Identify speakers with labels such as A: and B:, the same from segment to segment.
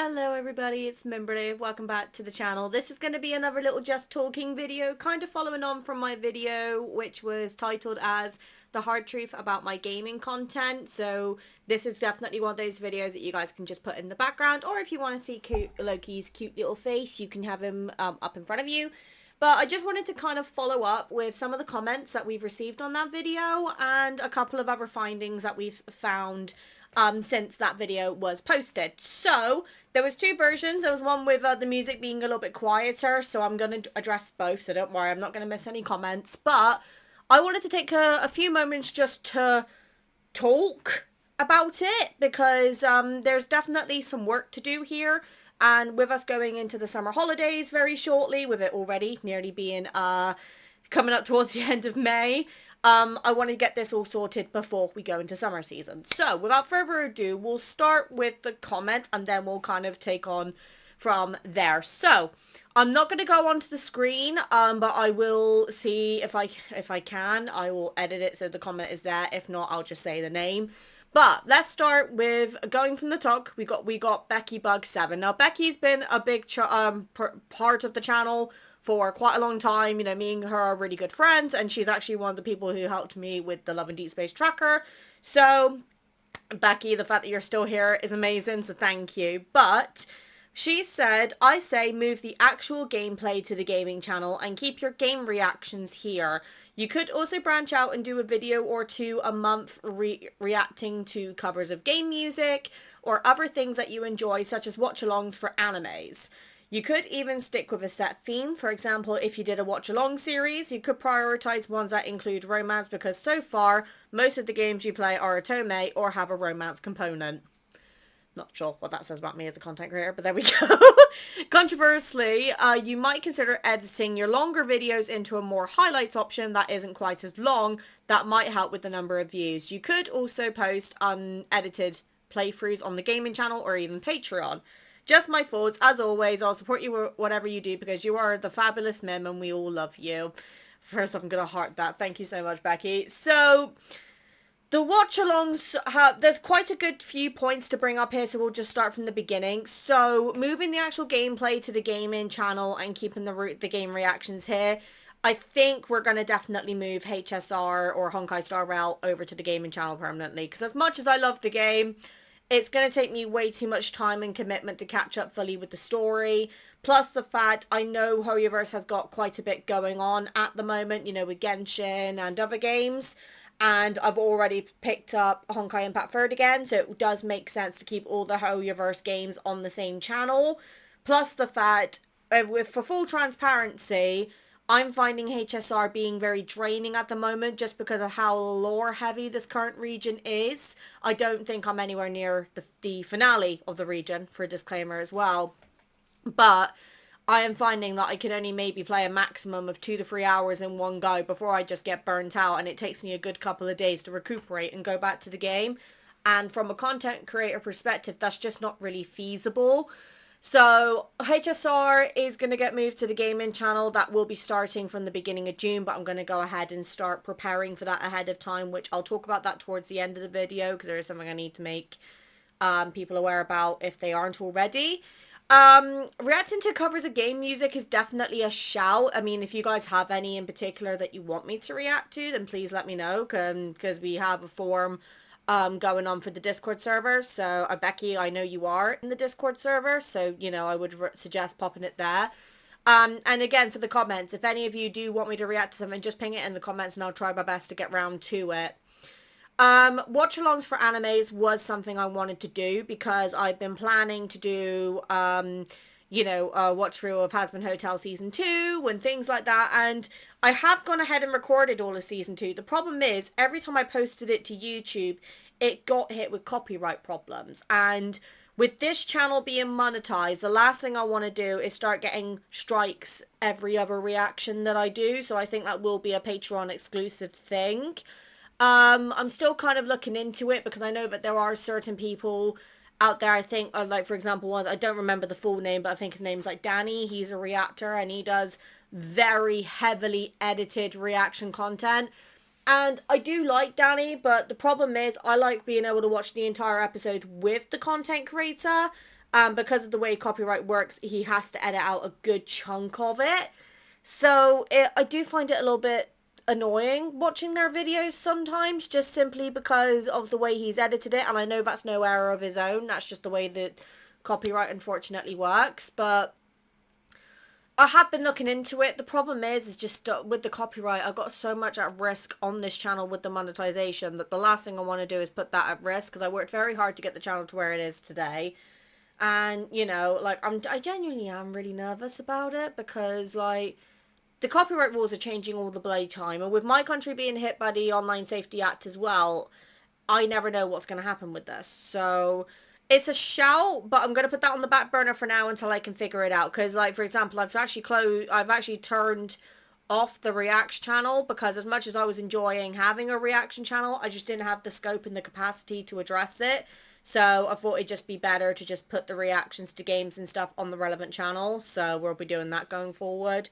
A: Hello everybody, it's Mimberly. Welcome back to the channel. This is going to be another little just talking video, kind of following on from my video which was titled as The Hard Truth About My Gaming Content. So this is definitely one of those videos that you guys can just put in the background, or if you want to see Loki's cute little face, you can have him up in front of you. But I just wanted to kind of follow up with some of the comments that we've received on that video and a couple of other findings that we've found since that video was posted. So there was two versions. There was one with the music being a little bit quieter, so I'm going to address both, so don't worry, I'm not going to miss any comments. But I wanted to take a few moments just to talk about it, because there's definitely some work to do here. And with us going into the summer holidays very shortly, with it already nearly being coming up towards the end of May, I want to get this all sorted before we go into summer season. So without further ado, we'll start with the comments and then we'll kind of take on from there. So I'm not going to go onto the screen, but I will see if I can. I will edit it so the comment is there. If not, I'll just say the name. But let's start with going from the top. We got Becky Bug 7. Now Becky's been a big part of the channel for quite a long time. You know, me and her are really good friends, and she's actually one of the people who helped me with the Love and Deepspace tracker. So Becky, the fact that you're still here is amazing, so thank you. But she said, I say move the actual gameplay to the gaming channel and keep your game reactions here. You could also branch out and do a video or two a month reacting to covers of game music or other things that you enjoy, such as watch-alongs for animes. You could even stick with a set theme. For example, if you did a watch-along series, you could prioritize ones that include romance, because so far, most of the games you play are Otome or have a romance component. Not sure what that says about me as a content creator, but there we go. Controversially, you might consider editing your longer videos into a more highlights option that isn't quite as long. That might help with the number of views. You could also post unedited playthroughs on the gaming channel or even Patreon. Just my thoughts. As always, I'll support you whatever you do, because you are the fabulous Mim and we all love you. First, I'm going to heart that. Thank you so much, Becky. So the watch-alongs, there's quite a good few points to bring up here, so we'll just start from the beginning. So moving the actual gameplay to the gaming channel and keeping the game reactions here, I think we're going to definitely move HSR or Honkai Star Rail over to the gaming channel permanently, because as much as I love the game, it's going to take me way too much time and commitment to catch up fully with the story. Plus the fact I know Hoyoverse has got quite a bit going on at the moment, you know, with Genshin and other games. And I've already picked up Honkai Impact 3rd again, so it does make sense to keep all the Hoyoverse games on the same channel. Plus the fact, for full transparency, I'm finding HSR being very draining at the moment just because of how lore heavy this current region is. I don't think I'm anywhere near the finale of the region, for a disclaimer as well. But I am finding that I can only maybe play a maximum of 2 to 3 hours in one go before I just get burnt out, and it takes me a good couple of days to recuperate and go back to the game. And from a content creator perspective, that's just not really feasible. So HSR is going to get moved to the gaming channel. That will be starting from the beginning of June, but I'm going to go ahead and start preparing for that ahead of time, which I'll talk about that towards the end of the video, because there is something I need to make people aware about if they aren't already. Reacting to covers of game music is definitely a shout. I mean, if you guys have any in particular that you want me to react to, then please let me know, because we have a forum going on for the Discord server. So Becky, I know you are in the Discord server, so you know, I would suggest popping it there. And again, for the comments, if any of you do want me to react to something, just ping it in the comments and I'll try my best to get round to it. Watch-alongs for animes was something I wanted to do, because I've been planning to do, you know, a watch-through of Hazbin Hotel Season 2 and things like that, and I have gone ahead and recorded all of Season 2. The problem is, every time I posted it to YouTube, it got hit with copyright problems, and with this channel being monetized, the last thing I want to do is start getting strikes every other reaction that I do, so I think that will be a Patreon exclusive thing. I'm still kind of looking into it, because I know that there are certain people out there, I think, like, for example, one, I don't remember the full name, but I think his name's like Danny. He's a reactor and he does very heavily edited reaction content. And I do like Danny, but the problem is I like being able to watch the entire episode with the content creator. Because of the way copyright works, he has to edit out a good chunk of it. So I do find it a little bit annoying watching their videos sometimes, just simply because of the way he's edited it. And I know that's no error of his own. That's just the way that copyright unfortunately works. But I have been looking into it. The problem is just with the copyright, I got so much at risk on this channel with the monetization that the last thing I want to do is put that at risk, because I worked very hard to get the channel to where it is today. And, you know, like, I genuinely am really nervous about it, because, like, the copyright rules are changing all the bloody time. And with my country being hit by the Online Safety Act as well, I never know what's going to happen with this. So it's a shout, but I'm going to put that on the back burner for now until I can figure it out. Because, like, for example, I've actually turned off the React channel, because as much as I was enjoying having a reaction channel, I just didn't have the scope and the capacity to address it. So I thought it'd just be better to just put the reactions to games and stuff on the relevant channel. So we'll be doing that going forward.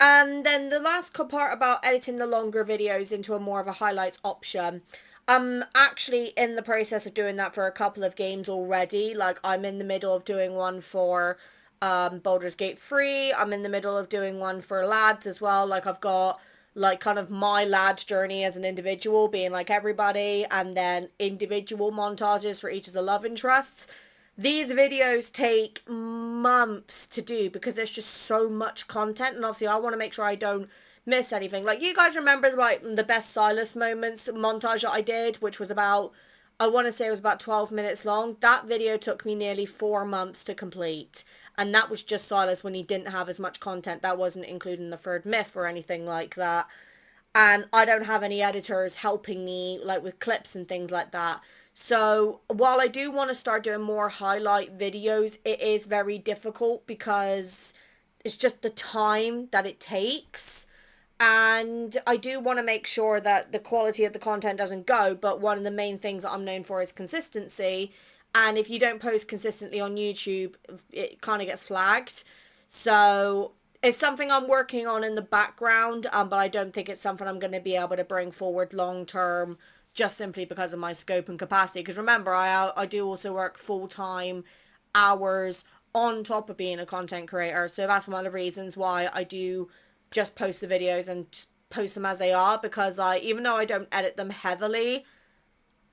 A: And then the last part about editing the longer videos into a more of a highlights option. I'm actually in the process of doing that for a couple of games already. Like, I'm in the middle of doing one for Baldur's Gate 3. I'm in the middle of doing one for lads as well. Like, I've got like kind of my lad's journey as an individual, being like everybody, and then individual montages for each of the love interests. These videos take months to do because there's just so much content, and obviously I want to make sure I don't miss anything. Like, you guys remember like the best Silas moments montage that I did, which was about, I want to say it was about 12 minutes long. That video took me nearly 4 months to complete, and that was just Silas when he didn't have as much content. That wasn't including the third myth or anything like that. And I don't have any editors helping me like with clips and things like that. So while I do want to start doing more highlight videos, it is very difficult because it's just the time that it takes. And I do want to make sure that the quality of the content doesn't go, but one of the main things that I'm known for is consistency. And if you don't post consistently on YouTube, it kind of gets flagged. So it's something I'm working on in the background, but I don't think it's something I'm going to be able to bring forward long term, just simply because of my scope and capacity. Because remember, I do also work full-time hours on top of being a content creator. So that's one of the reasons why I do just post the videos and just post them as they are. Because even though I don't edit them heavily,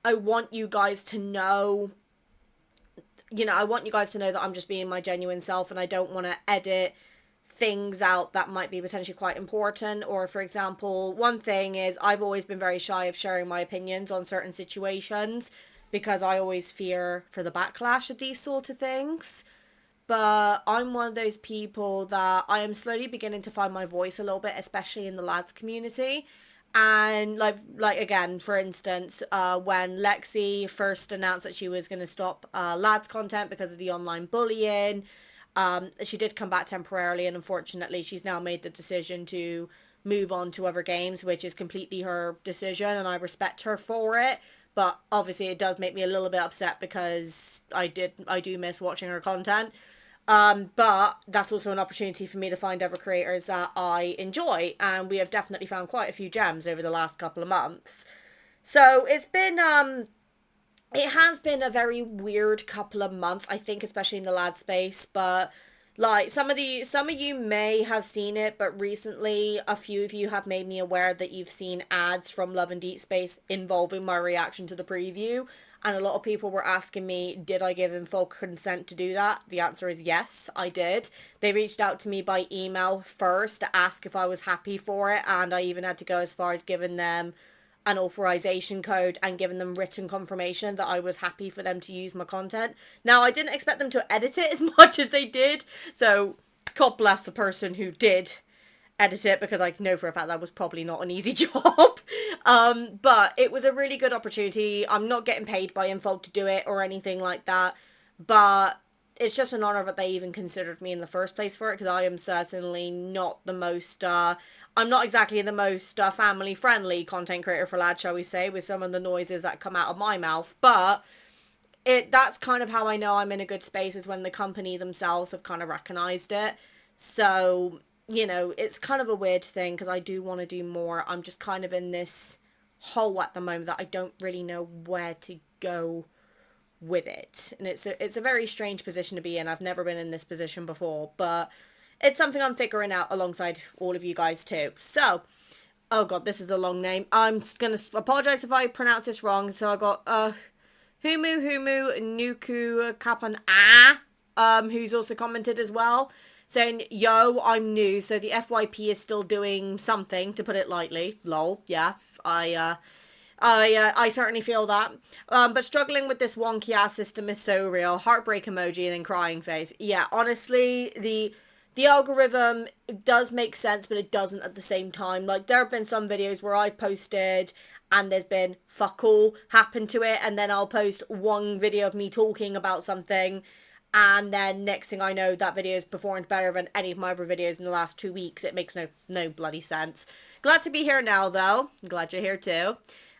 A: I want you guys to know, I want you guys to know that I'm just being my genuine self, and I don't want to edit things out that might be potentially quite important. Or, for example, one thing is I've always been very shy of sharing my opinions on certain situations because I always fear for the backlash of these sort of things. But I'm one of those people that I am slowly beginning to find my voice a little bit, especially in the lads community. And like again, for instance, when Lexi first announced that she was going to stop lads content because of the online bullying, she did come back temporarily, and unfortunately she's now made the decision to move on to other games, which is completely her decision, and I respect her for it. But obviously it does make me a little bit upset because I do miss watching her content. But that's also an opportunity for me to find other creators that I enjoy, and we have definitely found quite a few gems over the last couple of months. So it's been it has been a very weird couple of months, I think, especially in the lad space. But like some of you may have seen it, but recently a few of you have made me aware that you've seen ads from Love and Deepspace involving my reaction to the preview. And a lot of people were asking me, did I give him full consent to do that? The answer is yes, I did. They reached out to me by email first to ask if I was happy for it, and I even had to go as far as giving them an authorization code and giving them written confirmation that I was happy for them to use my content. Now, I didn't expect them to edit it as much as they did, so God bless the person who did edit it, because I know for a fact that was probably not an easy job. But it was a really good opportunity. I'm not getting paid by Info to do it or anything like that, but it's just an honor that they even considered me in the first place for it, because I am certainly not the most I'm not exactly the most family friendly content creator for lads, shall we say, with some of the noises that come out of my mouth. But that's kind of how I know I'm in a good space, is when the company themselves have kind of recognized it. So it's kind of a weird thing, because I do want to do more. I'm just kind of in this hole at the moment that I don't really know where to go with it. And it's a very strange position to be in. I've never been in this position before, but it's something I'm figuring out alongside all of you guys too. So, oh god, this is a long name. I'm gonna apologize if I pronounce this wrong. So I got Humu Nuku Kapan who's also commented as well, saying, yo, I'm new, so the FYP is still doing something, to put it lightly. Lol, yeah, I certainly feel that. But struggling with this wonky ass system is so real. Heartbreak emoji and then crying face. Yeah, honestly, the algorithm does make sense, but it doesn't at the same time. Like, there have been some videos where I posted and there's been fuck all happen to it, and then I'll post one video of me talking about something, and then next thing I know, that video has performed better than any of my other videos in the last 2 weeks. It makes no bloody sense. Glad to be here now, though. I'm glad you're here too.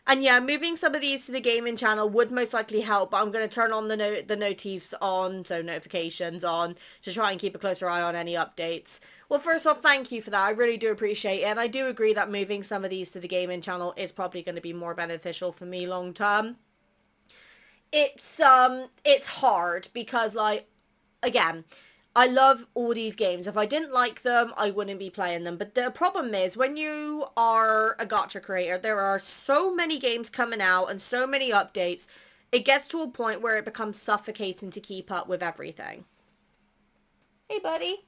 A: And yeah, moving some of these to the gaming channel would most likely help, but I'm going to turn on the notifs on, so notifications on, to try and keep a closer eye on any updates. Well, first off, thank you for that. I really do appreciate it, and I do agree that moving some of these to the gaming channel is probably going to be more beneficial for me long term. It's hard because, like, again, I love all these games. If I didn't like them, I wouldn't be playing them. But the problem is, when you are a gacha creator, there are so many games coming out and so many updates, it gets to a point where it becomes suffocating to keep up with everything. Hey, buddy.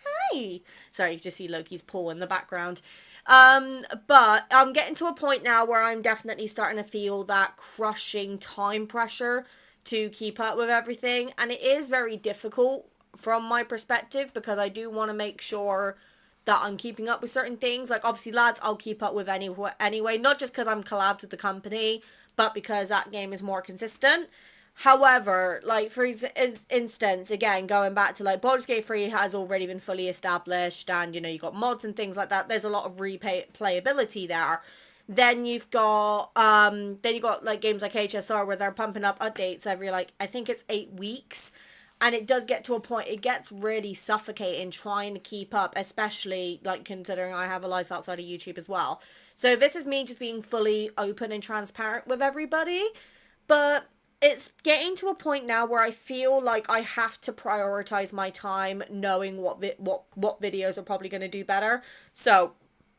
A: Hi. Sorry, you just see Loki's paw in the background. But I'm getting to a point now where I'm definitely starting to feel that crushing time pressure to keep up with everything, and it is very difficult from my perspective because I do want to make sure that I'm keeping up with certain things. Like, obviously, lads, I'll keep up with anyway, not just because I'm collabed with the company, but because that game is more consistent. However, like, for instance, again, going back to, like, Baldur's Gate 3 has already been fully established, and, you know, you got mods and things like that. There's a lot of replayability there. Then you've got like games like HSR where they're pumping up updates every, like, I think it's 8 weeks. And it does get to a point, it gets really suffocating trying to keep up, especially, like, considering I have a life outside of YouTube as well. So this is me just being fully open and transparent with everybody. But it's getting to a point now where I feel like I have to prioritize my time, knowing what videos are probably going to do better. So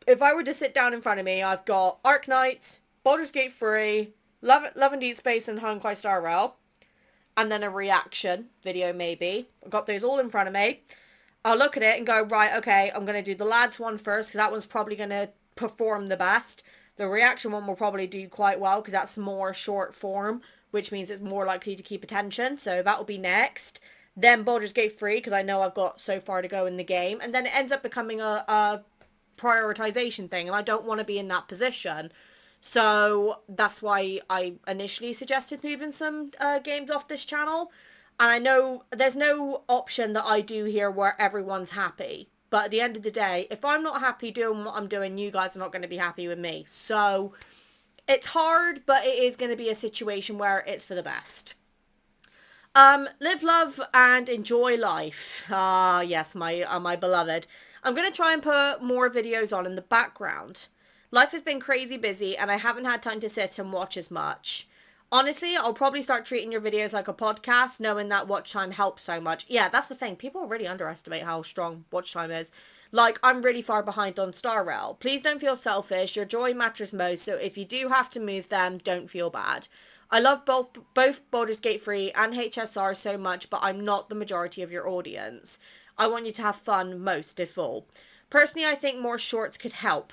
A: if I were to sit down in front of me, I've got Arknights, Baldur's Gate 3, Love and Deepspace, and Honkai Star Rail, and then a reaction video maybe. I've got those all in front of me. I'll look at it and go, right, okay, I'm going to do the lads one first, because that one's probably going to perform the best. The reaction one will probably do quite well, because that's more short form, which means it's more likely to keep attention, so that will be next. Then Baldur's Gate 3, because I know I've got so far to go in the game, and then it ends up becoming a prioritization thing, and I don't want to be in that position. So that's why I initially suggested moving some games off this channel. And I know there's no option that I do here where everyone's happy, but at the end of the day, if I'm not happy doing what I'm doing, you guys are not going to be happy with me. So it's hard, but it is going to be a situation where it's for the best. Live, love, and enjoy life. Ah, yes, my beloved. I'm going to try and put more videos on in the background. Life has been crazy busy, and I haven't had time to sit and watch as much. Honestly, I'll probably start treating your videos like a podcast, knowing that watch time helps so much. Yeah, that's the thing. People really underestimate how strong watch time is. Like, I'm really far behind on Star Rail. Please don't feel selfish. Your joy matters most, so if you do have to move them, don't feel bad. I love both Baldur's Gate 3 and HSR so much, but I'm not the majority of your audience. I want you to have fun most, if all. Personally, I think more shorts could help.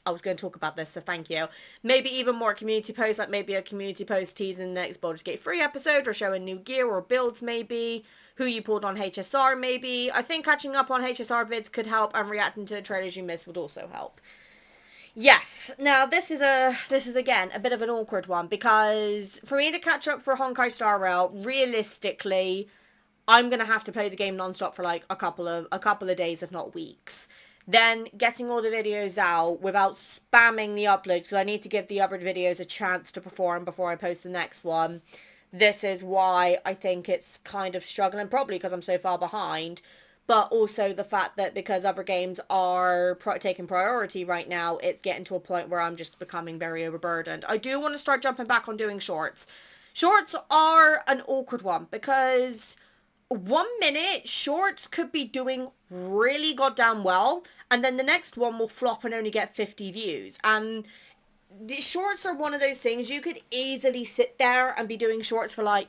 A: I was going to talk about this, so thank you. Maybe even more community posts, like maybe a community post teasing the next Baldur's Gate 3 episode, or showing new gear or builds maybe, who you pulled on HSR maybe. I think catching up on HSR vids could help, and reacting to the trailers you missed would also help. Yes, now this is again a bit of an awkward one, because for me to catch up for Honkai Star Rail, realistically, I'm going to have to play the game non-stop for like a couple of days, if not weeks. Then getting all the videos out without spamming the uploads, because I need to give the other videos a chance to perform before I post the next one. This is why I think it's kind of struggling, probably because I'm so far behind, but also the fact that because other games are taking priority right now, it's getting to a point where I'm just becoming very overburdened. I do want to start jumping back on doing shorts. Shorts are an awkward one because 1 minute shorts could be doing really goddamn well, and then the next one will flop and only get 50 views. And the shorts are one of those things you could easily sit there and be doing shorts for like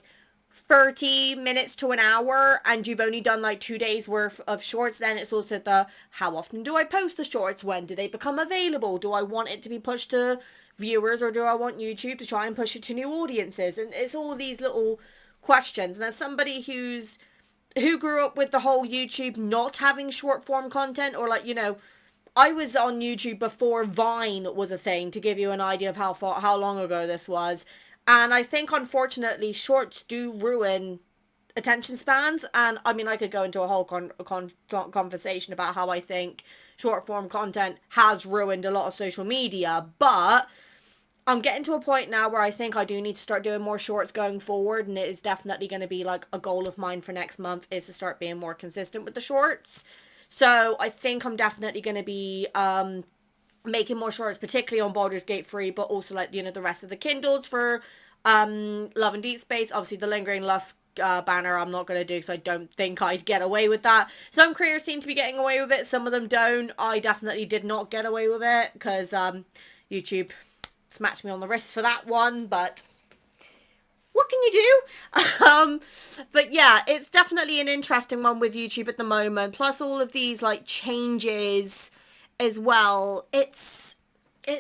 A: 30 minutes to an hour, and you've only done like 2 days worth of shorts. Then it's also the, how often do I post the shorts? When do they become available? Do I want it to be pushed to viewers, or do I want YouTube to try and push it to new audiences? And it's all these little questions. And as somebody who grew up with the whole YouTube not having short form content, or like, I was on YouTube before Vine was a thing, to give you an idea of how long ago this was. And I think, unfortunately, shorts do ruin attention spans. And I mean, I could go into a whole conversation about how I think short form content has ruined a lot of social media. But I'm getting to a point now where I think I do need to start doing more shorts going forward. And it is definitely going to be like a goal of mine for next month, is to start being more consistent with the shorts. So I think I'm definitely going to be making more shorts, particularly on Baldur's Gate 3, but also like, the rest of the Kindles for Love and Deepspace. Obviously the Lingering Lust banner I'm not going to do, because I don't think I'd get away with that. Some creators seem to be getting away with it, some of them don't. I definitely did not get away with it, because YouTube smacked me on the wrist for that one, but what can you do? But yeah, it's definitely an interesting one with YouTube at the moment. Plus all of these like changes as well. It's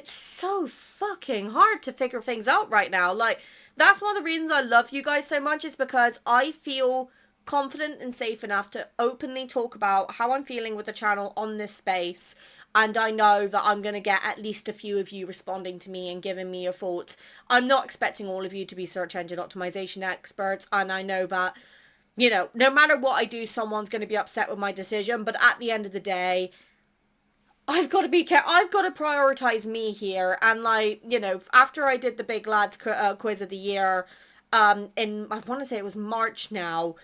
A: so fucking hard to figure things out right now. Like, that's one of the reasons I love you guys so much, is because I feel confident and safe enough to openly talk about how I'm feeling with the channel on this space. And I know that I'm going to get at least a few of you responding to me and giving me your thoughts. I'm not expecting all of you to be search engine optimization experts. And I know that, no matter what I do, someone's going to be upset with my decision. But at the end of the day, I've got to be careful. I've got to prioritize me here. And like, after I did the Big Lads quiz of the year, in, I want to say it was March now,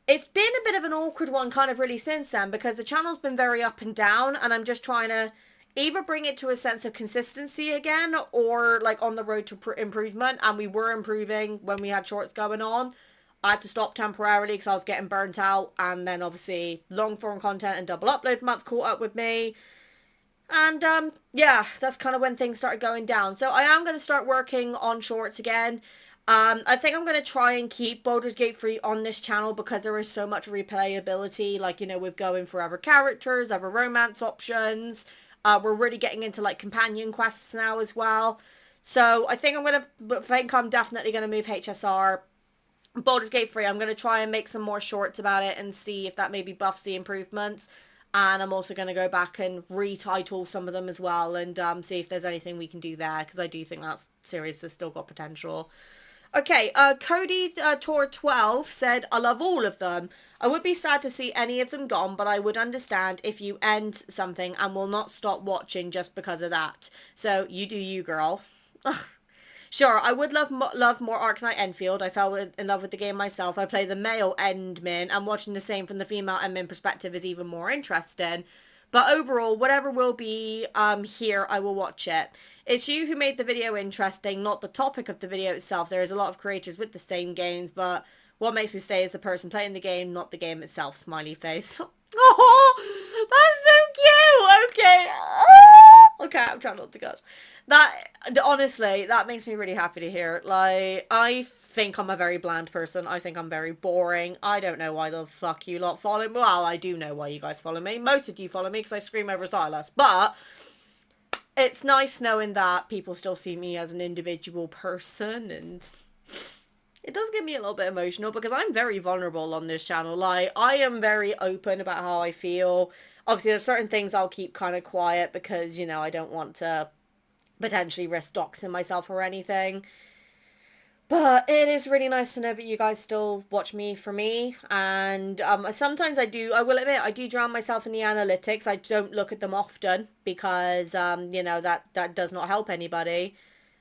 A: it's been a bit of an awkward one kind of really since then, because the channel's been very up and down, and I'm just trying to either bring it to a sense of consistency again, or like on the road to improvement. And we were improving when we had shorts going on. I had to stop temporarily because I was getting burnt out, and then obviously long form content and double upload month caught up with me. And yeah, that's kind of when things started going down. So I am going to start working on shorts again. I think I'm going to try and keep Baldur's Gate 3 on this channel, because there is so much replayability, like, with going for other characters, other romance options. We're really getting into like companion quests now as well. So I think I'm definitely going to move HSR. Baldur's Gate 3, I'm going to try and make some more shorts about it and see if that maybe buffs the improvements. And I'm also going to go back and retitle some of them as well, and see if there's anything we can do there, because I do think that series has still got potential. Okay, Cody Tor 12 said, I love all of them. I would be sad to see any of them gone, but I would understand if you end something and will not stop watching just because of that. So, you do you, girl. Ugh. Sure, I would love more Arknight Enfield. I fell in love with the game myself. I play the male Endmin, and watching the same from the female Endmin perspective is even more interesting. But overall, whatever will be here, I will watch it. It's you who made the video interesting, not the topic of the video itself. There is a lot of creators with the same games, but what makes me stay is the person playing the game, not the game itself. Smiley face. Oh, that's so cute. Okay. Okay, I'm trying not to gush. That, honestly, that makes me really happy to hear. Like, I think I'm a very bland person. I think I'm very boring. I don't know why the fuck you lot follow me. Well, I do know why you guys follow me. Most of you follow me because I scream over Silas. But it's nice knowing that people still see me as an individual person, and it does get me a little bit emotional, because I'm very vulnerable on this channel. Like, I am very open about how I feel. Obviously, there's certain things I'll keep kind of quiet, because, I don't want to potentially risk doxing myself or anything. But it is really nice to know that you guys still watch me for me. And sometimes I will admit, I do drown myself in the analytics. I don't look at them often, because, that does not help anybody.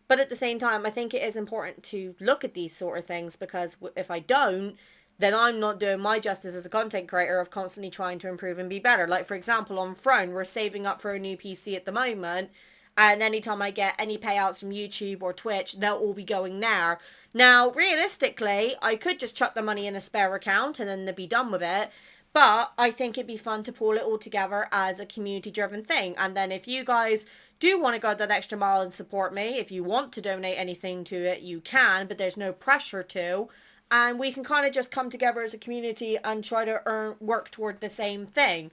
A: But at the same time, I think it is important to look at these sort of things, because if I don't, then I'm not doing my justice as a content creator of constantly trying to improve and be better. Like, for example, on Throne, we're saving up for a new PC at the moment. And anytime I get any payouts from YouTube or Twitch, they'll all be going there. Now, realistically, I could just chuck the money in a spare account and then they'd be done with it. But I think it'd be fun to pull it all together as a community-driven thing. And then if you guys do want to go that extra mile and support me, if you want to donate anything to it, you can, but there's no pressure to. And we can kind of just come together as a community and try to work toward the same thing.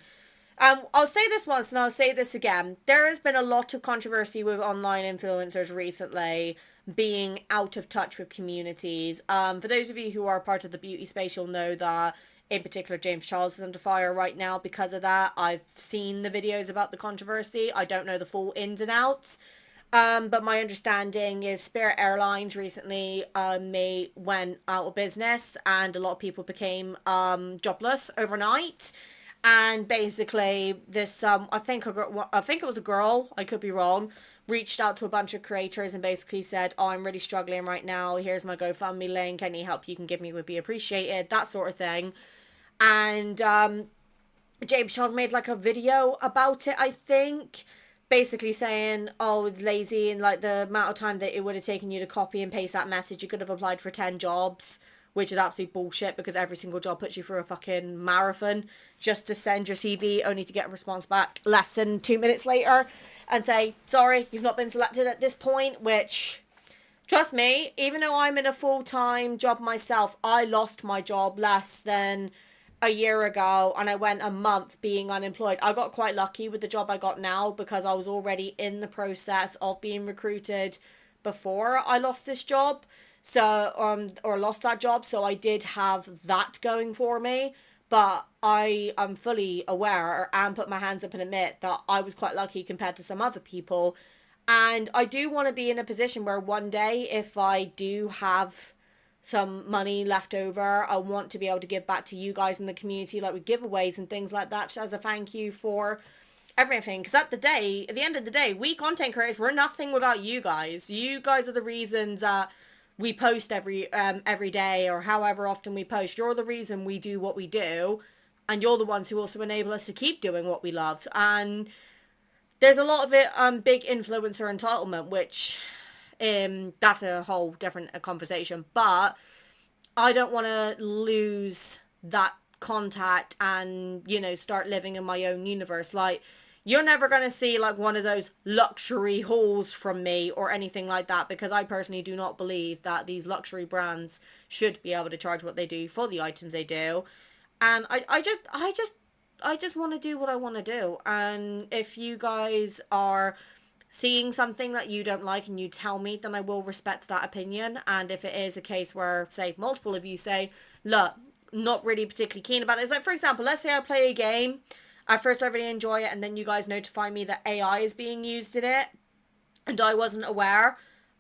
A: I'll say this once and I'll say this again. There has been a lot of controversy with online influencers recently being out of touch with communities. For those of you who are part of the beauty space, you'll know that in particular James Charles is under fire right now because of that. I've seen the videos about the controversy. I don't know the full ins and outs. But my understanding is Spirit Airlines recently went out of business and a lot of people became jobless overnight. And basically, this I think it was a girl, I could be wrong, reached out to a bunch of creators and basically said, "Oh, I'm really struggling right now. Here's my GoFundMe link. Any help you can give me would be appreciated." That sort of thing. And James Charles made like a video about it, I think, basically saying, "Oh, it's lazy, and like the amount of time that it would have taken you to copy and paste that message, you could have applied for 10 jobs." Which is absolute bullshit because every single job puts you through a fucking marathon just to send your CV only to get a response back less than 2 minutes later and say, "Sorry, you've not been selected at this point," which, trust me, even though I'm in a full-time job myself, I lost my job less than a year ago and I went a month being unemployed. I got quite lucky with the job I got now because I was already in the process of being recruited before I lost this job. So, or lost that job, so I did have that going for me, but I am fully aware and put my hands up and admit that I was quite lucky compared to some other people, and I do want to be in a position where one day, if I do have some money left over, I want to be able to give back to you guys in the community, like with giveaways and things like that, as a thank you for everything. Because at the end of the day, we content creators, we're nothing without you guys. You guys are the reasons that we post every day or however often we post. You're the reason we do what we do, and you're the ones who also enable us to keep doing what we love. And there's a lot of it big influencer entitlement, which that's a whole different conversation, but I don't want to lose that contact and, you know, start living in my own universe. Like, you're never going to see like one of those luxury hauls from me or anything like that, because I personally do not believe that these luxury brands should be able to charge what they do for the items they do. And I just want to do what I want to do. And if you guys are seeing something that you don't like and you tell me, then I will respect that opinion. And if it is a case where, say, multiple of you say, "Look, not really particularly keen about it," it's like, for example, let's say I play a game. At first I really enjoy it, and then you guys notify me that AI is being used in it, and I wasn't aware.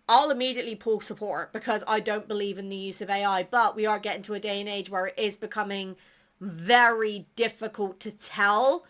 A: I'll immediately pull support because I don't believe in the use of AI. But we are getting to a day and age where it is becoming very difficult to tell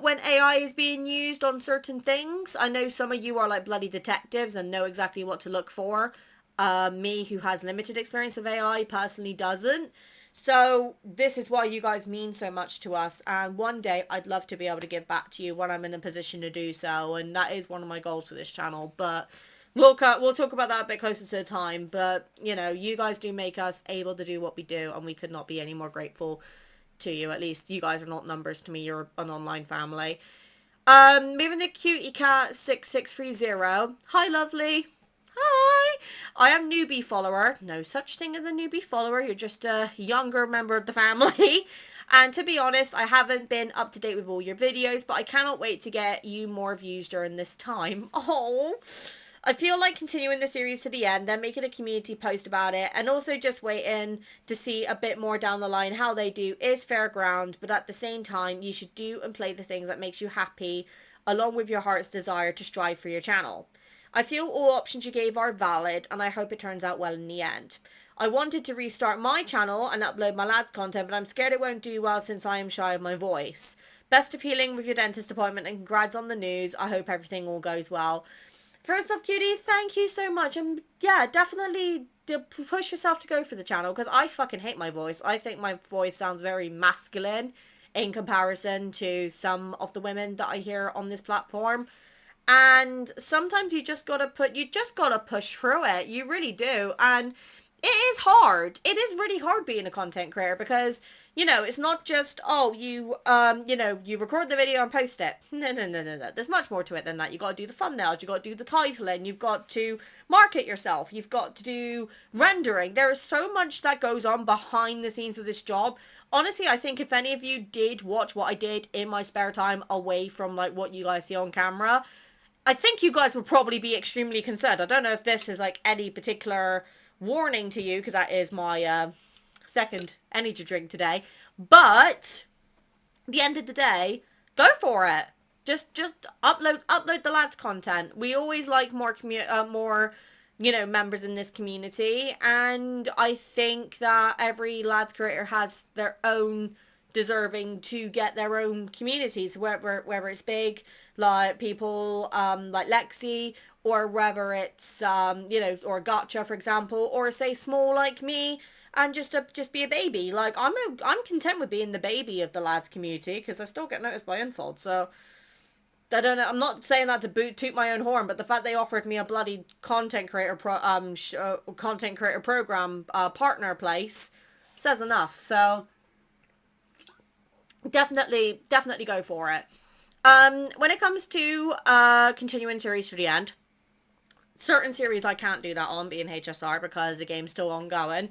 A: when AI is being used on certain things. I know some of you are like bloody detectives and know exactly what to look for. Me, who has limited experience with AI, personally doesn't. So this is why you guys mean so much to us, and one day I'd love to be able to give back to you when I'm in a position to do so, and that is one of my goals for this channel. But we'll talk about that a bit closer to the time. But, you know, you guys do make us able to do what we do, and we could not be any more grateful to you. At least you guys are not numbers to me, you're an online family. Moving to Cutie Cat 6630. Hi, lovely. Hi, I am newbie follower. No such thing as a newbie follower. You're just a younger member of the family. And to be honest, I haven't been up to date with all your videos, but I cannot wait to get you more views during this time. Oh, I feel like continuing the series to the end, then making a community post about it, and also just waiting to see a bit more down the line how they do is fair ground. But at the same time, you should do and play the things that makes you happy, along with your heart's desire to strive for your channel. I feel all options you gave are valid, and I hope it turns out well in the end. I wanted to restart my channel and upload my lads content, but I'm scared it won't do well since I am shy of my voice. Best of healing with your dentist appointment, and congrats on the news. I hope everything all goes well. First off, Cutie, thank you so much. And yeah, definitely push yourself to go for the channel, because I fucking hate my voice. I think my voice sounds very masculine in comparison to some of the women that I hear on this platform. And sometimes you just gotta push through it. You really do. And it is hard. It is really hard being a content creator because, it's not just, oh, you record the video and post it. No. There's much more to it than that. You gotta do the thumbnails, you gotta do the titling, you've got to market yourself, you've got to do rendering. There is so much that goes on behind the scenes of this job. Honestly, I think if any of you did watch what I did in my spare time away from like what you guys see on camera, I think you guys would probably be extremely concerned. I don't know if this is like any particular warning to you, because that is my second energy drink today. But at the end of the day, go for it. Just upload the lads content. We always like more members in this community, and I think that every lads creator has their own deserving to get their own communities, whether it's big like people like Lexi, or whether it's or Gotcha, for example, or say small like me, and just be a baby. Like I'm content with being the baby of the lads community because I still get noticed by Unfold. So I don't know. I'm not saying that to toot my own horn, but the fact they offered me a bloody content creator program partner place says enough. So definitely go for it. When it comes to continuing series to the end, certain series I can't do that on, being HSR, because the game's still ongoing.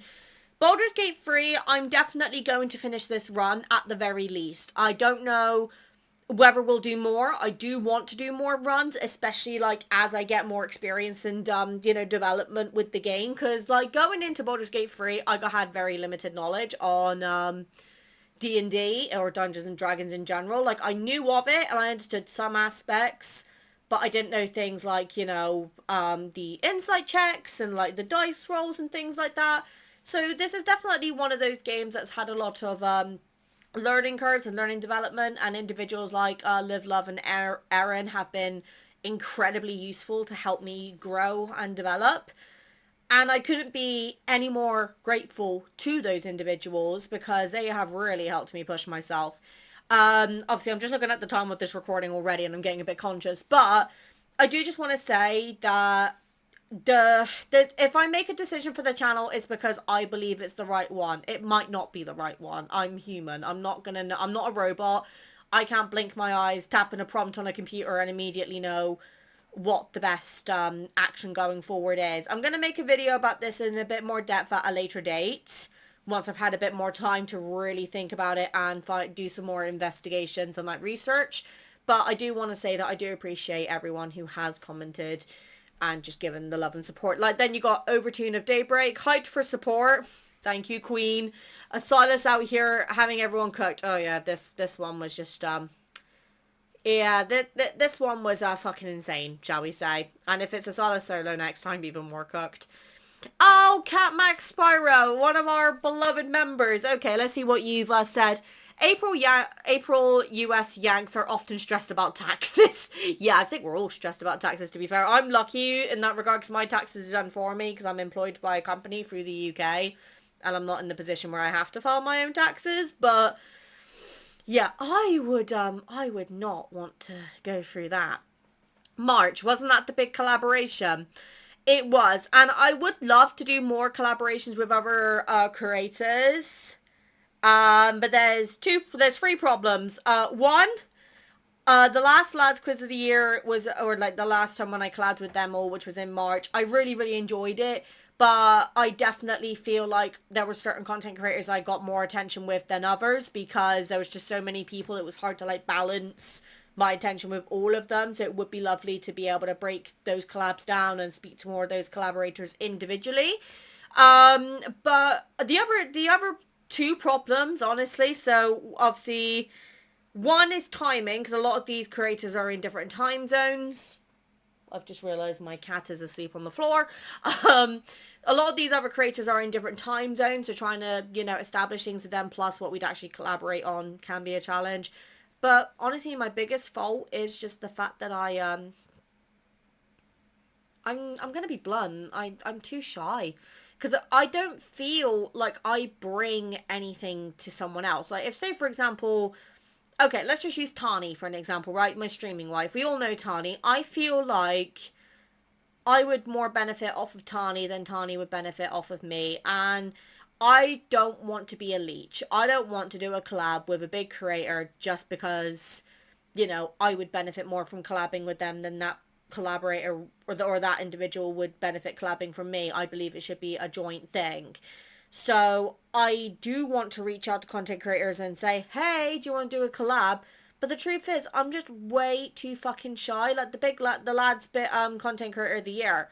A: Baldur's Gate 3, I'm definitely going to finish this run at the very least. I don't know whether we'll do more. I do want to do more runs, especially like as I get more experience and development with the game, because like going into Baldur's Gate 3, I had very limited knowledge on D&D or Dungeons and Dragons in general. Like I knew of it and I understood some aspects, but I didn't know things like the insight checks and like the dice rolls and things like that. So this is definitely one of those games that's had a lot of learning curves and learning development, and individuals like Liv, Love, and Erin have been incredibly useful to help me grow and develop. And I couldn't be any more grateful to those individuals because they have really helped me push myself. Obviously, I'm just looking at the time of this recording already and I'm getting a bit conscious, but I do just want to say that if I make a decision for the channel, it's because I believe it's the right one. It might not be the right one. I'm human. I'm not a robot. I can't blink my eyes, tap in a prompt on a computer and immediately know what the best action going forward is. I'm going to make a video about this in a bit more depth at a later date, once I've had a bit more time to really think about it and do some more investigations and like research. But I do want to say that I do appreciate everyone who has commented and just given the love and support. Like, then you got Overtune of Daybreak, hyped for support. Thank you, Queen. Silas out here having everyone cooked. Oh yeah, this one was just yeah, this one was fucking insane, shall we say. And if it's a Silas solo next time, even more cooked. Oh, Cat Max Spyro, one of our beloved members. Okay, let's see what you've said. April US Yanks are often stressed about taxes. Yeah, I think we're all stressed about taxes, to be fair. I'm lucky in that regard because my taxes are done for me because I'm employed by a company through the UK and I'm not in the position where I have to file my own taxes. But yeah, I would not want to go through that. March, wasn't that the big collaboration? It was, and I would love to do more collaborations with other creators. But there's 3 problems. One, the last Lads Quiz of the Year was, or like the last time when I collabed with them all, which was in March. I really, really enjoyed it, but I definitely feel like there were certain content creators I got more attention with than others because there was just so many people. It was hard to like balance my attention with all of them. So it would be lovely to be able to break those collabs down and speak to more of those collaborators individually. But the other 2 problems, honestly. So obviously one is timing, because a lot of these creators are in different time zones. I've just realized my cat is asleep on the floor. A lot of these other creators are in different time zones, so trying to, establish things with them plus what we'd actually collaborate on can be a challenge. But honestly, my biggest fault is just the fact that I'm gonna be blunt. I'm too shy. Because I don't feel like I bring anything to someone else. Like, if, say, for example, okay, let's just use Tani for an example, right? My streaming wife. We all know Tani. I feel like I would more benefit off of Tani than Tani would benefit off of me. And I don't want to be a leech. I don't want to do a collab with a big creator just because, you know, I would benefit more from collabing with them than that collaborator or that individual would benefit collabing from me. I believe it should be a joint thing. So I do want to reach out to content creators and say, hey, do you want to do a collab? But the truth is, I'm just way too fucking shy. Like the lads bit content creator of the year,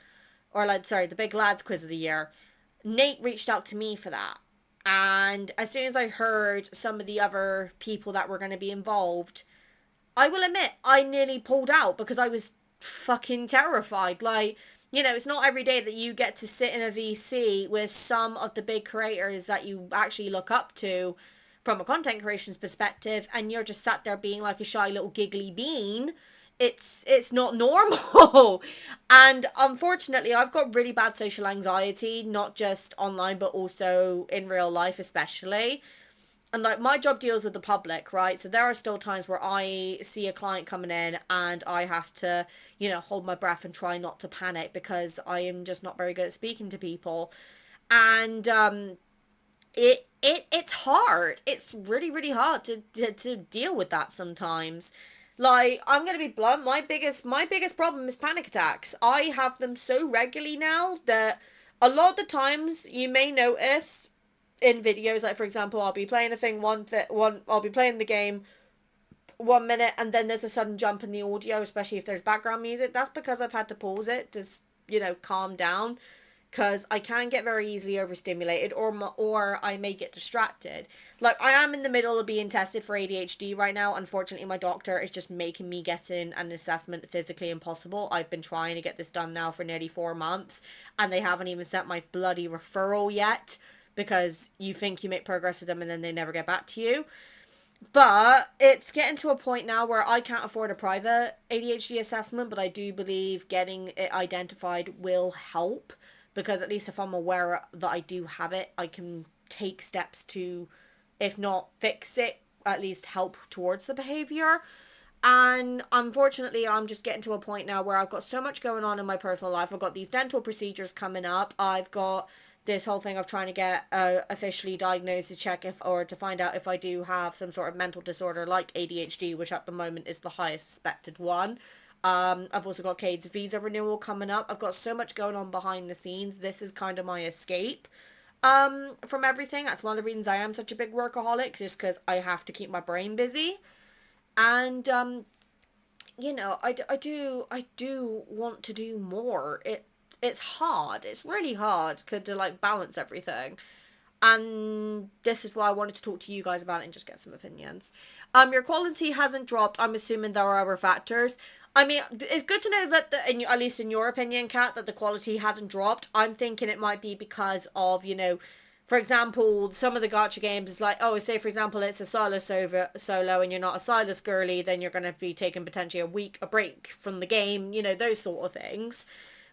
A: or like sorry, the big lads quiz of the year. Nate reached out to me for that, and as soon as I heard some of the other people that were going to be involved, I will admit I nearly pulled out because I was fucking terrified. Like, you know, it's not every day that you get to sit in a VC with some of the big creators that you actually look up to from a content creation's perspective, and you're just sat there being like a shy little giggly bean. It's not normal. And unfortunately, I've got really bad social anxiety, not just online but also in real life especially. And like, my job deals with the public, right? So there are still times where I see a client coming in and I have to, you know, hold my breath and try not to panic because I am just not very good at speaking to people. And it's hard. It's really, really hard to deal with that sometimes. Like, I'm gonna be blunt, my biggest problem is panic attacks. I have them so regularly now that a lot of the times you may notice in videos, like for example, I'll be playing a thing I'll be playing the game 1 minute and then there's a sudden jump in the audio, especially if there's background music. That's because I've had to pause it to, you know, calm down, because I can get very easily overstimulated, or I may get distracted. Like, I am in the middle of being tested for ADHD right now. Unfortunately, my doctor is just making me get in an assessment physically impossible. I've been trying to get this done now for nearly 4 months, and they haven't even sent my bloody referral yet, because you think you make progress with them and then they never get back to you. But it's getting to a point now where I can't afford a private ADHD assessment, but I do believe getting it identified will help, because at least if I'm aware that I do have it, I can take steps to, if not fix it, at least help towards the behavior. And unfortunately, I'm just getting to a point now where I've got so much going on in my personal life. I've got these dental procedures coming up. I've got this whole thing of trying to get officially diagnosed to check if, or to find out if I do have some sort of mental disorder like ADHD, which at the moment is the highest suspected one. I've also got Cade's visa renewal coming up. I've got so much going on behind the scenes. This is kind of my escape from everything. That's one of the reasons I am such a big workaholic, just because I have to keep my brain busy. And you know, I do want to do more. It's hard. It's really hard to like balance everything. And this is why I wanted to talk to you guys about it and just get some opinions. Your quality hasn't dropped. I'm assuming there are other factors. I mean, it's good to know that, at least in your opinion, Kat, that the quality hasn't dropped. I'm thinking it might be because of, you know, for example, some of the gacha games is like, oh, say for example, it's a Silas solo and you're not a Silas girly, then you're going to be taking potentially a break from the game, you know, those sort of things.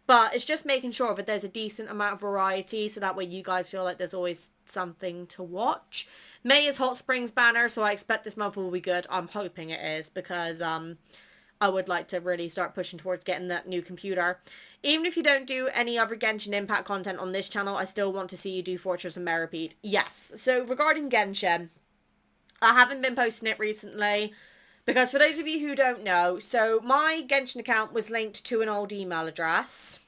A: But it's just making sure that there's a decent amount of variety, so that way you guys feel like there's always something to watch. May is Hot Springs banner, so I expect this month will be good. I'm hoping it is, because I would like to really start pushing towards getting that new computer. Even if you don't do any other Genshin Impact content on this channel, I still want to see you do Fortress and Meripede. Yes. So regarding Genshin, I haven't been posting it recently, because for those of you who don't know, so my Genshin account was linked to an old email address.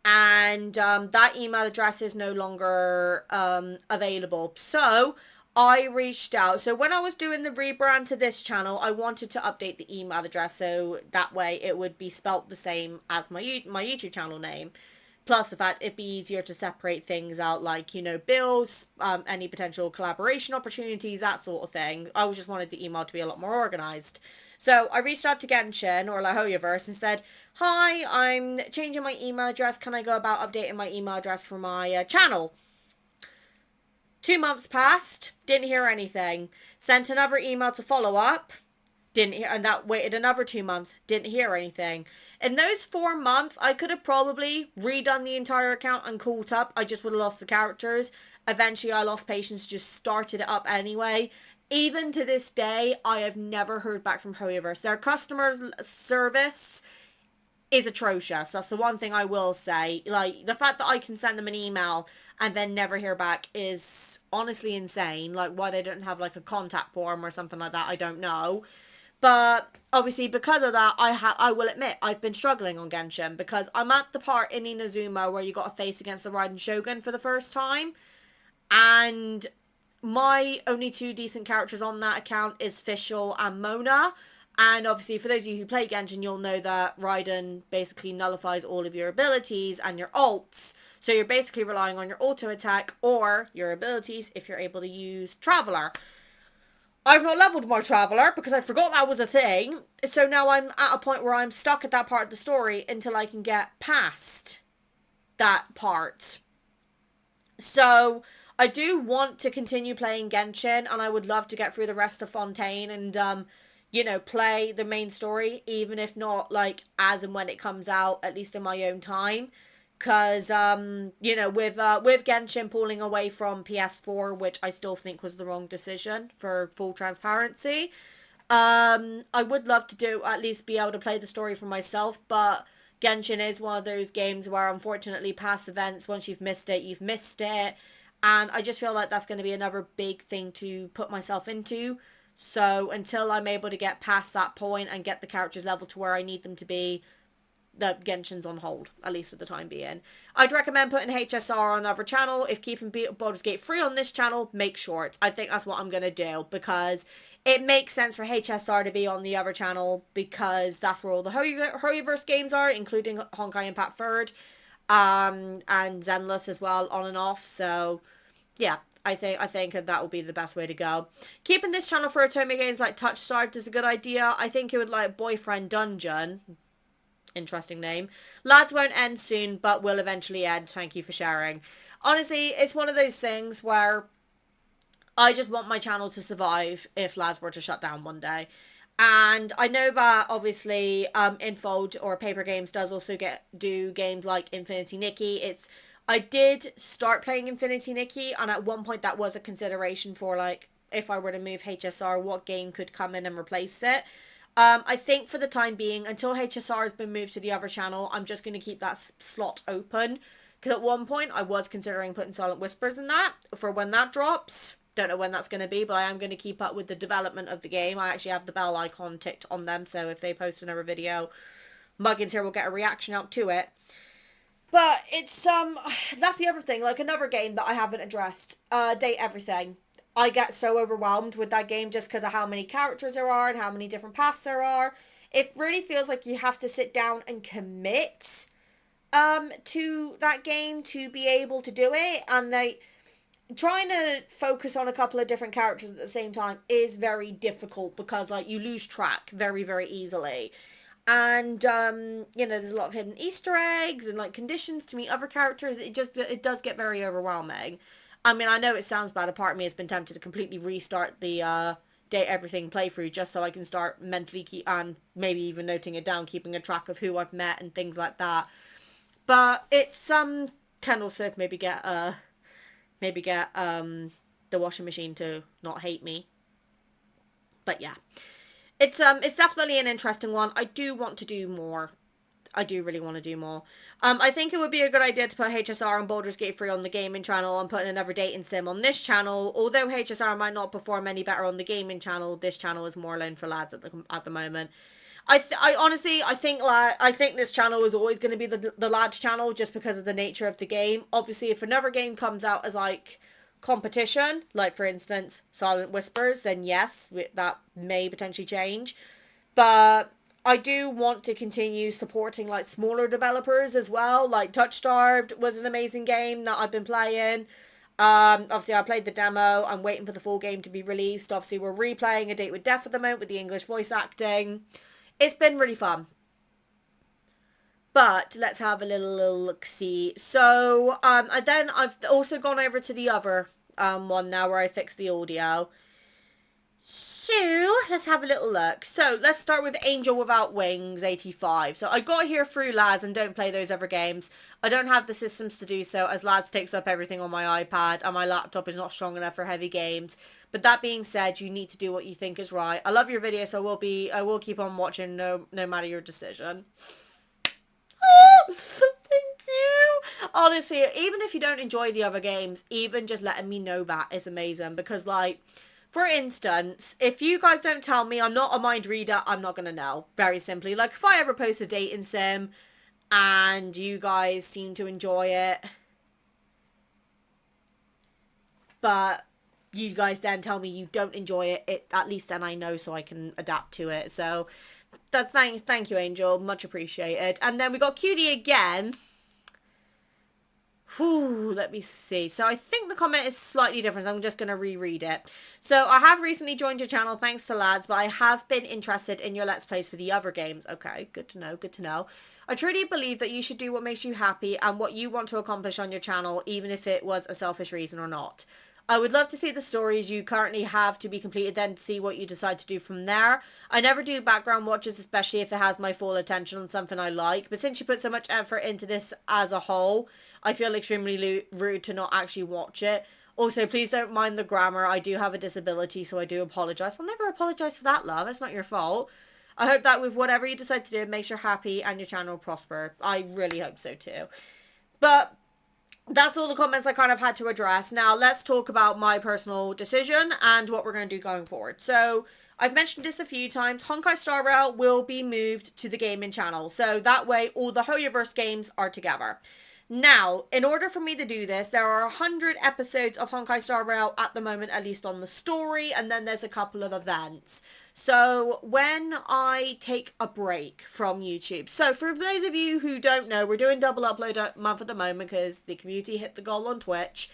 A: And that email address is no longer available. So I reached out. So when I was doing the rebrand to this channel, I wanted to update the email address so that way it would be spelt the same as my YouTube channel name. Plus the fact it'd be easier to separate things out, like, you know, bills, any potential collaboration opportunities, that sort of thing. I just wanted the email to be a lot more organized. So I reached out to Genshin, or La Hoyaverse, and said, hi, I'm changing my email address. Can I go about updating my email address for my channel? 2 months passed, didn't hear anything. Sent another email to follow up, didn't hear, and that waited another 2 months, didn't hear anything. In those 4 months, I could have probably redone the entire account and caught up. I just would have lost the characters. Eventually, I lost patience, just started it up anyway. even to this day, I have never heard back from Hoyoverse. Their customer service is atrocious. That's the one thing I will say. Like, the fact that I can send them an email and then never hear back is honestly insane. Like, why they don't have, like, a contact form or something like that, I don't know. But obviously, because of that, I will admit I've been struggling on Genshin, because I'm at the part in Inazuma where you got to face against the Raiden Shogun for the first time, and my only two decent characters on that account is Fischl and Mona. And obviously, for those of you who play Genshin, you'll know that Raiden basically nullifies all of your abilities and your ults. So you're basically relying on your auto attack or your abilities if you're able to use Traveler. I've not leveled my Traveler because I forgot that was a thing. So now I'm at a point where I'm stuck at that part of the story until I can get past that part. So I do want to continue playing Genshin, and I would love to get through the rest of Fontaine and, you know, play the main story, even if not, like, as and when it comes out, at least in my own time. Because, you know, with Genshin pulling away from PS4, which I still think was the wrong decision, for full transparency, I would love to at least be able to play the story for myself, but Genshin is one of those games where, unfortunately, past events, once you've missed it, you've missed it, and I just feel like that's going to be another big thing to put myself into. So until I'm able to get past that point and get the characters level to where I need them to be, the Genshin's on hold, at least for the time being. I'd recommend putting HSR on another channel. If keeping Baldur's Gate 3 on this channel, make shorts. I think that's what I'm going to do, because it makes sense for HSR to be on the other channel, because that's where all the Hoyoverse games are, including Honkai Impact 3rd, and Zenless as well, on and off. So, yeah, I think that will be the best way to go. Keeping this channel for Otome games like Touch Starved is a good idea. I think it would like Boyfriend Dungeon. Interesting name. Lads won't end soon, but will eventually end. Thank you for sharing. Honestly, it's one of those things where I just want my channel to survive if Lads were to shut down one day. And I know that obviously Infold or Paper Games does also do games like Infinity Nikki. I did start playing Infinity Nikki, and at one point that was a consideration for, like, if I were to move HSR, what game could come in and replace it. I think for the time being, until HSR has been moved to the other channel, I'm just going to keep that slot open. Because at one point, I was considering putting Silent Whispers in that for when that drops. Don't know when that's going to be, but I am going to keep up with the development of the game. I actually have the bell icon ticked on them, so if they post another video, Muggins here will get a reaction out to it. But it's, that's the other thing. Like, another game that I haven't addressed, Date Everything. I get so overwhelmed with that game just because of how many characters there are and how many different paths there are. It really feels like you have to sit down and commit to that game to be able to do it. And trying to focus on a couple of different characters at the same time is very difficult, because, like, you lose track very, very easily. And, you know, there's a lot of hidden Easter eggs and, like, conditions to meet other characters. It does get very overwhelming. I mean, I know it sounds bad. A part of me has been tempted to completely restart the Date Everything playthrough just so I can start mentally and maybe even noting it down, keeping a track of who I've met and things like that. But it's can also maybe get the washing machine to not hate me. But yeah, it's definitely an interesting one. I do want to do more. I do really want to do more. I think it would be a good idea to put HSR and Baldur's Gate 3 on the gaming channel and put another dating sim on this channel. Although HSR might not perform any better on the gaming channel, this channel is more alone for lads at the moment. I honestly think this channel is always going to be the lads channel, just because of the nature of the game. Obviously, if another game comes out as, like, competition, like, for instance, Silent Whispers, then yes, that may potentially change. But I do want to continue supporting, like, smaller developers as well. Like, Touch Starved was an amazing game that I've been playing. Obviously, I played the demo. I'm waiting for the full game to be released. Obviously, we're replaying A Date with Death at the moment with the English voice acting. It's been really fun. But let's have a little look-see. So, and then I've also gone over to the other one now where I fixed the audio. So, let's have a little look. So, let's start with Angel Without Wings 85. So, I got here through Lads and don't play those other games. I don't have the systems to do so, as Lads takes up everything on my iPad and my laptop is not strong enough for heavy games. But that being said, you need to do what you think is right. I love your video, so I will keep on watching no matter your decision. Thank you. Honestly, even if you don't enjoy the other games, even just letting me know that is amazing. Because, like, for instance, if you guys don't tell me, I'm not a mind reader, I'm not gonna know. Very simply. Like, if I ever post a dating sim and you guys seem to enjoy it, but you guys then tell me you don't enjoy it, at least then I know, so I can adapt to it. So thank you, Angel, much appreciated. And then we got Cutie again. Whew, let me see. So I think the comment is slightly different, so I'm just going to reread it. So I have recently joined your channel, thanks to lads, but I have been interested in your Let's Plays for the other games. Okay, good to know, good to know. I truly believe that you should do what makes you happy and what you want to accomplish on your channel, even if it was a selfish reason or not. I would love to see the stories you currently have to be completed, then to see what you decide to do from there. I never do background watches, especially if it has my full attention on something I like. But since you put so much effort into this as a whole, I feel extremely rude to not actually watch it. Also, please don't mind the grammar. I do have a disability, so I do apologise. I'll never apologise for that, love. It's not your fault. I hope that with whatever you decide to do, it makes you happy and your channel prosper. I really hope so too. But that's all the comments I kind of had to address. Now, let's talk about my personal decision and what we're going to do going forward. So, I've mentioned this a few times. Honkai Star Rail will be moved to the gaming channel. So, that way, all the Hoyoverse games are together. Now, in order for me to do this, there are 100 episodes of Honkai Star Rail at the moment, at least on the story, and then there's a couple of events. So, when I take a break from YouTube, so for those of you who don't know, we're doing double upload month at the moment because the community hit the goal on Twitch.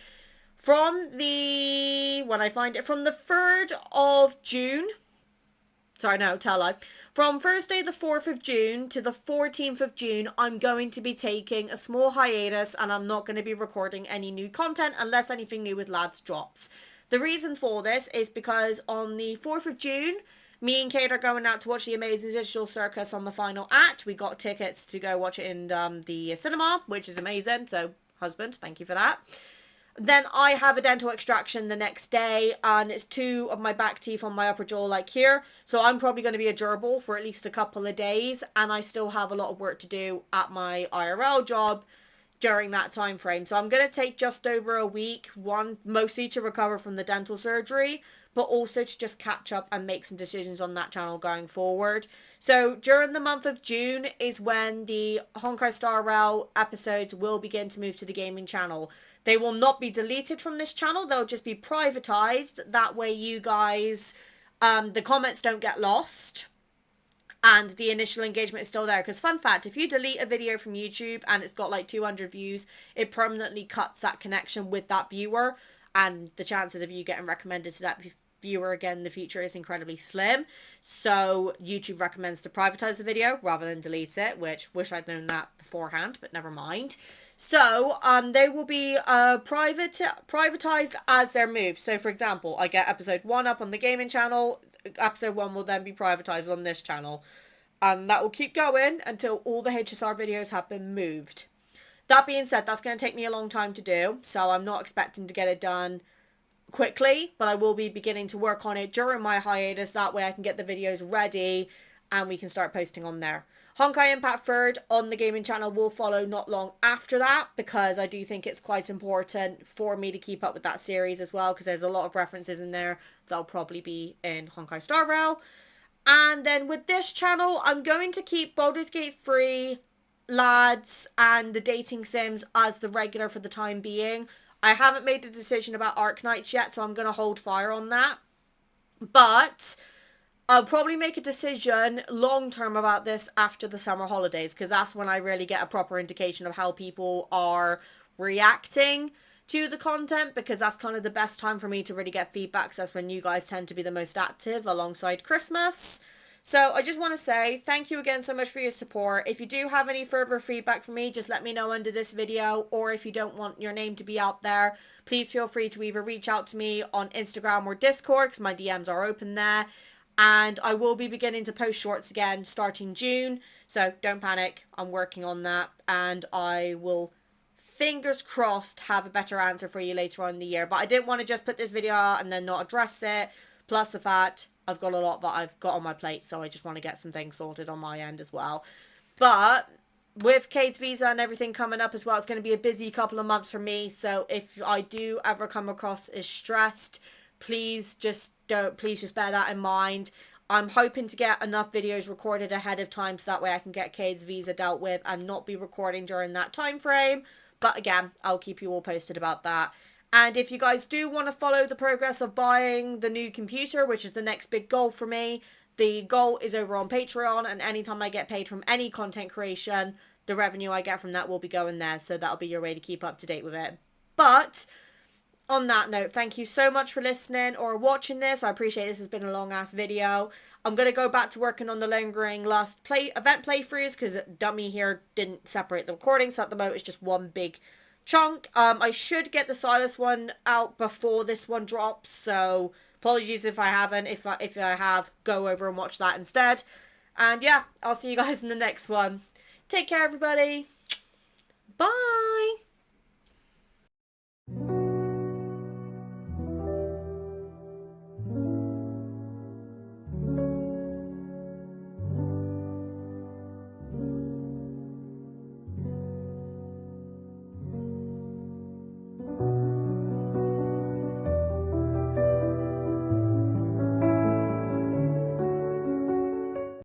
A: From the, when I find it, from the 3rd of June, sorry, no, tell I. From Thursday the 4th of June to the 14th of June, I'm going to be taking a small hiatus and I'm not going to be recording any new content unless anything new with lads drops. The reason for this is because on the 4th of June, me and Kate are going out to watch the Amazing Digital Circus on the final act. We got tickets to go watch it in the cinema, which is amazing. So, husband, thank you for that. Then I have a dental extraction the next day, and it's 2 of my back teeth on my upper jaw, like here. So I'm probably going to be a gerbil for at least a couple of days, and I still have a lot of work to do at my IRL job during that time frame. So I'm going to take just over a week, one, mostly to recover from the dental surgery, but also to just catch up and make some decisions on that channel going forward. So during the month of June is when the Honkai Star Rail episodes will begin to move to the gaming channel. They will not be deleted from this channel. They'll just be privatized. That way you guys, the comments don't get lost. And the initial engagement is still there. Because fun fact, if you delete a video from YouTube and it's got like 200 views, it permanently cuts that connection with that viewer. And the chances of you getting recommended to that viewer again in the future is incredibly slim. So YouTube recommends to privatize the video rather than delete it, which wish I'd known that beforehand, but never mind. So they will be privatized as they're moved. So for example, I get episode 1 up on the gaming channel. Episode 1 will then be privatized on this channel. And that will keep going until all the HSR videos have been moved. That being said, that's going to take me a long time to do. So I'm not expecting to get it done quickly, but I will be beginning to work on it during my hiatus. That way I can get the videos ready and we can start posting on there. Honkai Impact 3rd on the gaming channel will follow not long after that, because I do think it's quite important for me to keep up with that series as well, because there's a lot of references in there that'll probably be in Honkai Star Rail. And then with this channel, I'm going to keep Baldur's Gate 3, lads, and the dating sims as the regular for the time being. I haven't made a decision about Arknights yet, so I'm going to hold fire on that. But I'll probably make a decision long term about this after the summer holidays, because that's when I really get a proper indication of how people are reacting to the content, because that's kind of the best time for me to really get feedback, because that's when you guys tend to be the most active alongside Christmas. So I just want to say thank you again so much for your support. If you do have any further feedback from me, just let me know under this video, or if you don't want your name to be out there, please feel free to either reach out to me on Instagram or Discord, because my DMs are open there. And I will be beginning to post shorts again starting June. So don't panic. I'm working on that. And I will fingers crossed, have a better answer for you later on in the year. But I didn't want to just put this video out and then not address it. Plus the fact I've got a lot that I've got on my plate, so I just want to get some things sorted on my end as well. But with Kate's visa and everything coming up as well, it's going to be a busy couple of months for me. So if I do ever come across as stressed, please just bear that in mind. I'm hoping to get enough videos recorded ahead of time so that way I can get Kate's visa dealt with and not be recording during that time frame. But again, I'll keep you all posted about that. And if you guys do want to follow the progress of buying the new computer, which is the next big goal for me, the goal is over on Patreon, and anytime I get paid from any content creation, the revenue I get from that will be going there. So that'll be your way to keep up to date with it. But on that note, thank you so much for listening or watching this. I appreciate this has been a long ass video. I'm going to go back to working on the lingering last event playthroughs because Dummy here didn't separate the recording. So at the moment it's just one big chunk. I should get the Silas one out before this one drops. So apologies if I haven't. If I have, go over and watch that instead. And yeah, I'll see you guys in the next one. Take care, everybody. Bye.